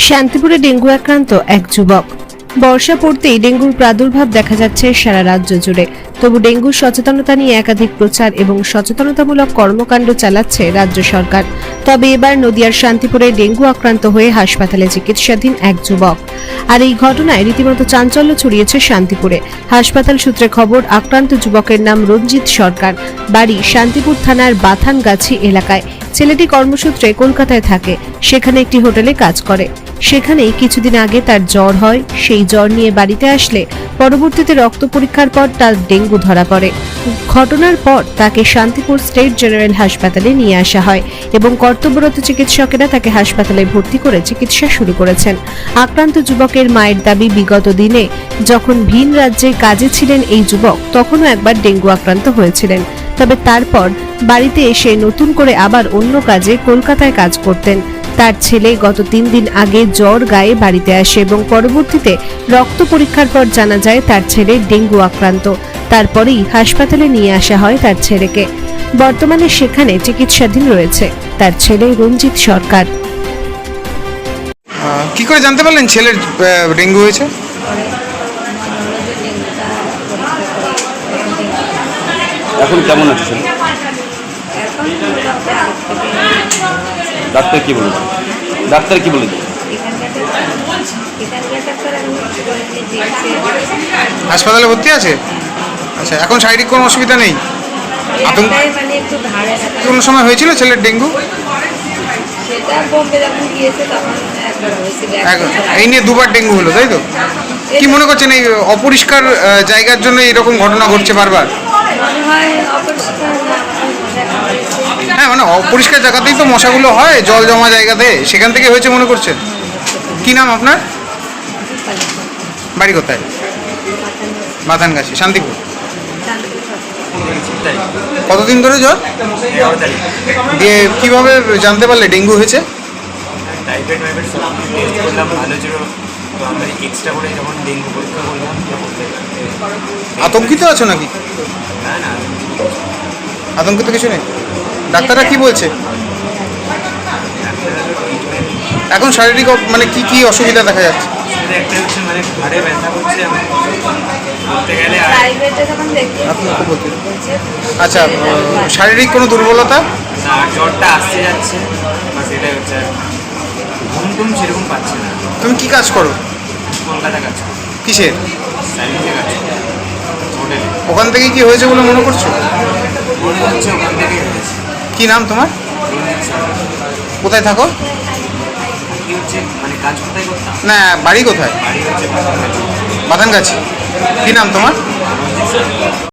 শান্তিপুরে ডেঙ্গু আক্রান্ত এক যুবক। বর্ষা পড়তেই ডেঙ্গুর প্রাদুর্ভাব দেখা যাচ্ছে সারা রাজ্য জুড়ে। তবু ডেঙ্গুর সচেতনতা নিয়ে একাধিক প্রচার এবং সচেতনতামূলক কর্মকাণ্ড চালাচ্ছে রাজ্য সরকার। তবে এবার নদিয়ার শান্তিপুরে ডেঙ্গু আক্রান্ত হয়ে হাসপাতালে চিকিৎসাধীন এক যুবক। আর এই ঘটনায় রীতিমতো চাঞ্চল্য ছড়িয়েছে শান্তিপুরে। হাসপাতাল সূত্রে খবর, আক্রান্ত যুবকের নাম রঞ্জিত সরকার, বাড়ি শান্তিপুর থানার বাথানগাছি এলাকায়। ছেলেটি কর্মসূত্রে কলকাতায় থাকে, সেখানে একটি হোটেলে কাজ করে। সেখানেই কিছুদিন আগে তার জ্বর হয়। সেই জ্বর নিয়ে বাড়িতে আসলে পরবর্তীতে রক্ত পরীক্ষার পর তার ডেঙ্গু ধরা পড়ে। ঘটনার পর তাকে শান্তিপুর স্টেট জেনারেল হাসপাতালে নিয়ে আসা হয় এবং কর্তব্যরত চিকিৎসকেরা তাকে হাসপাতালে ভর্তি করে চিকিৎসা শুরু করেছেন। আক্রান্ত যুবকের মায়ের দাবি, বিগত দিনে যখন ভিন রাজ্যে কাজে ছিলেন এই যুবক, তখনও একবার ডেঙ্গু আক্রান্ত হয়েছিলেন। তবে তারপর বাড়িতে এসে নতুন করে আবার অন্য কাজে কলকাতায় কাজ করতেন। তার ছেলে গত 3 দিন আগে জ্বর গায়ে বাড়িতে আসে এবং পরবর্তীতে রক্ত পরীক্ষার পর জানা যায় তার ছেলে ডেঙ্গু আক্রান্ত। তারপরেই হাসপাতালে নিয়ে আসা হয় তার ছেলেকে। বর্তমানে সেখানে চিকিৎসাধীন রয়েছে তার ছেলে রঞ্জিত সরকার। কি করে জানতে পারলেন ছেলের ডেঙ্গু হয়েছে? এখন কেমন আছে ছেলে? ডাক্তার কি বলেছে? হাসপাতালে ভর্তি আছে? আচ্ছা, এখন শারীরিক কোনো অসুবিধা নেই? কোন সময় হয়েছিল ছেলের ডেঙ্গু? এই নিয়ে 2বার ডেঙ্গু হলো, তাই তো? কি মনে করছেন এই অপরিষ্কার জায়গার জন্য এরকম ঘটনা ঘটছে বারবার? হ্যাঁ, মানে অপরিষ্কার জায়গাতেই তো মশাগুলো হয়, জল জমা জায়গাতে, সেখান থেকে হয়েছে মনে করছেন? কি নাম আপনার? বাড়ি কোথায়? বাথানগাছি, শান্তিপুর। কতদিন ধরে জ্বর? দিয়ে কিভাবে জানতে পারলে ডেঙ্গু হয়েছে? আতঙ্কিত আছো নাকি? আতঙ্কিত কিছু নেই? ডাক্তাররা কি বলছে? এখন শারীরিক মানে কি কি অসুবিধা দেখা যাচ্ছে? আচ্ছা, শারীরিক কোনো দুর্বলতা? জ্বরটা আসতে যাচ্ছে, সেটাই হচ্ছে। ঘুম সেরকম পাচ্ছে না। তুমি কি কাজ করো? কলকাতা কাজ করো। কিসের? সার্ভিসে কাজ করো, হোটেলে। ওখান থেকে কি হয়েছে বলে মনে করছো? মনে হচ্ছে ওখান থেকেই হয়েছে। কি নাম তোমার? কোথায় থাকো? কি হচ্ছে মানে কাজ কোথায় করতাম? না, বাড়ি কোথায়? বাড়ি হচ্ছে বাথানগাছি। কি নাম তোমার?